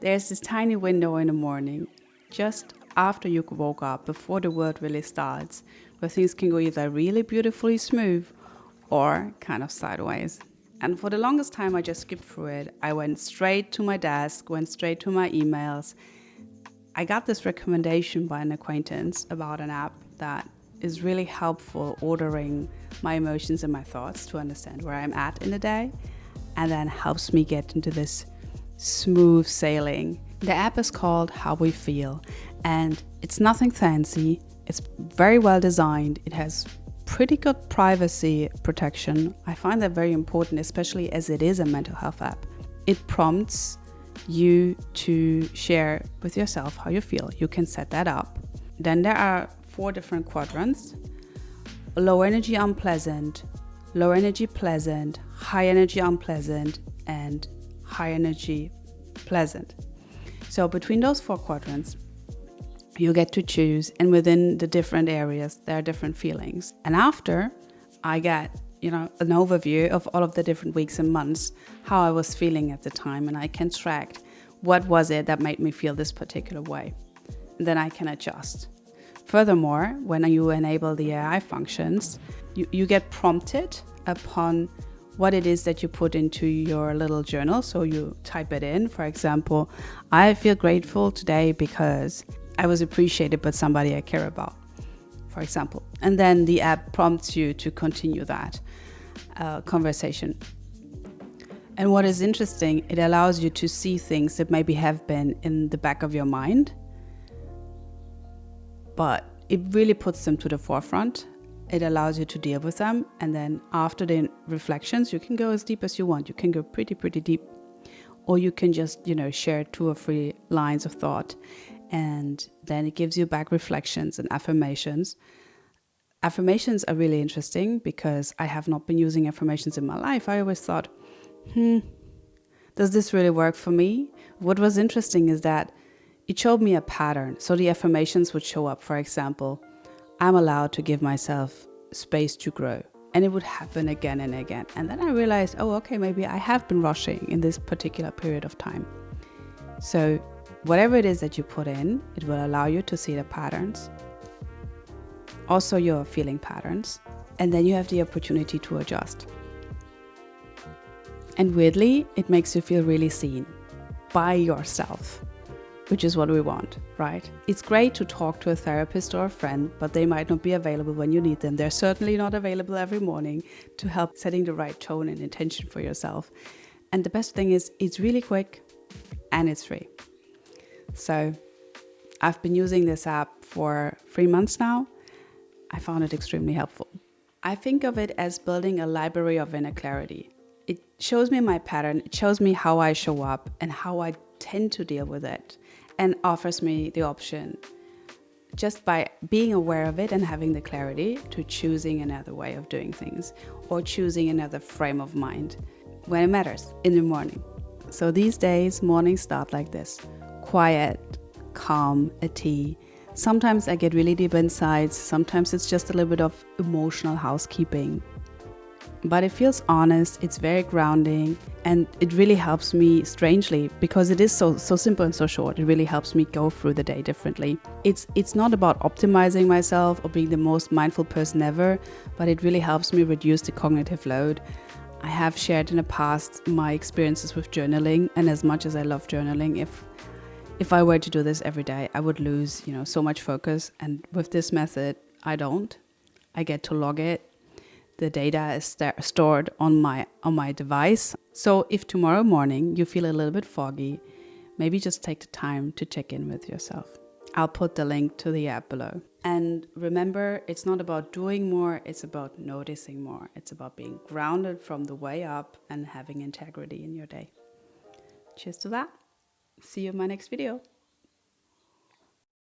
There's this tiny window in the morning, just after you woke up, before the world really starts, where things can go either really beautifully smooth or kind of sideways. And for the longest time, I just skipped through it. I went straight to my desk, went straight to my emails. I got this recommendation by an acquaintance about an app that is really helpful ordering my emotions and my thoughts to understand where I'm at in the day, and then helps me get into this smooth sailing. The app is called How We Feel, and it's nothing fancy. It's very well designed. It has pretty good privacy protection. I find that very important, especially as it is a mental health app. It prompts you to share with yourself how you feel. You can set that up. Then there are 4 different quadrants: low energy unpleasant, low energy pleasant, high energy unpleasant, and high energy pleasant. So between those 4 quadrants, you get to choose, and within the different areas, there are different feelings. And after I get, an overview of all of the different weeks and months, how I was feeling at the time, and I can track what was it that made me feel this particular way. And then I can adjust. Furthermore, when you enable the AI functions, you get prompted upon what it is that you put into your little journal. So you type it in. For example, I feel grateful today because I was appreciated by somebody I care about, for example. And then the app prompts you to continue that conversation. And what is interesting, it allows you to see things that maybe have been in the back of your mind, but it really puts them to the forefront. It allows you to deal with them. And then after the reflections, you can go as deep as you want. You can go pretty deep. Or you can just, share 2 or 3 lines of thought. And then it gives you back reflections and affirmations. Affirmations are really interesting because I have not been using affirmations in my life. I always thought, does this really work for me? What was interesting is that it showed me a pattern. So the affirmations would show up, for example, I'm allowed to give myself space to grow. And it would happen again and again. And then I realized, maybe I have been rushing in this particular period of time. So whatever it is that you put in, it will allow you to see the patterns, also your feeling patterns, and then you have the opportunity to adjust. And weirdly, it makes you feel really seen by yourself, which is what we want, right? It's great to talk to a therapist or a friend, but they might not be available when you need them. They're certainly not available every morning to help setting the right tone and intention for yourself. And the best thing is it's really quick and it's free. So I've been using this app for 3 months now. I found it extremely helpful. I think of it as building a library of inner clarity. It shows me my pattern. It shows me how I show up and how I tend to deal with it, and offers me the option, just by being aware of it and having the clarity, to choosing another way of doing things or choosing another frame of mind when it matters in the morning. So these days, mornings start like this: quiet, calm, a tea. Sometimes I get really deep insights. Sometimes it's just a little bit of emotional housekeeping. But it feels honest, it's very grounding, and it really helps me, strangely, because it is so simple and so short. It really helps me go through the day differently. It's not about optimizing myself or being the most mindful person ever, but it really helps me reduce the cognitive load. I have shared in the past my experiences with journaling, and as much as I love journaling, if I were to do this every day, I would lose, so much focus. And with this method, I don't. I get to log it. The data is stored on my device. So if tomorrow morning you feel a little bit foggy, maybe just take the time to check in with yourself. I'll put the link to the app below. And remember, it's not about doing more, it's about noticing more. It's about being grounded from the way up and having integrity in your day. Cheers to that. See you in my next video.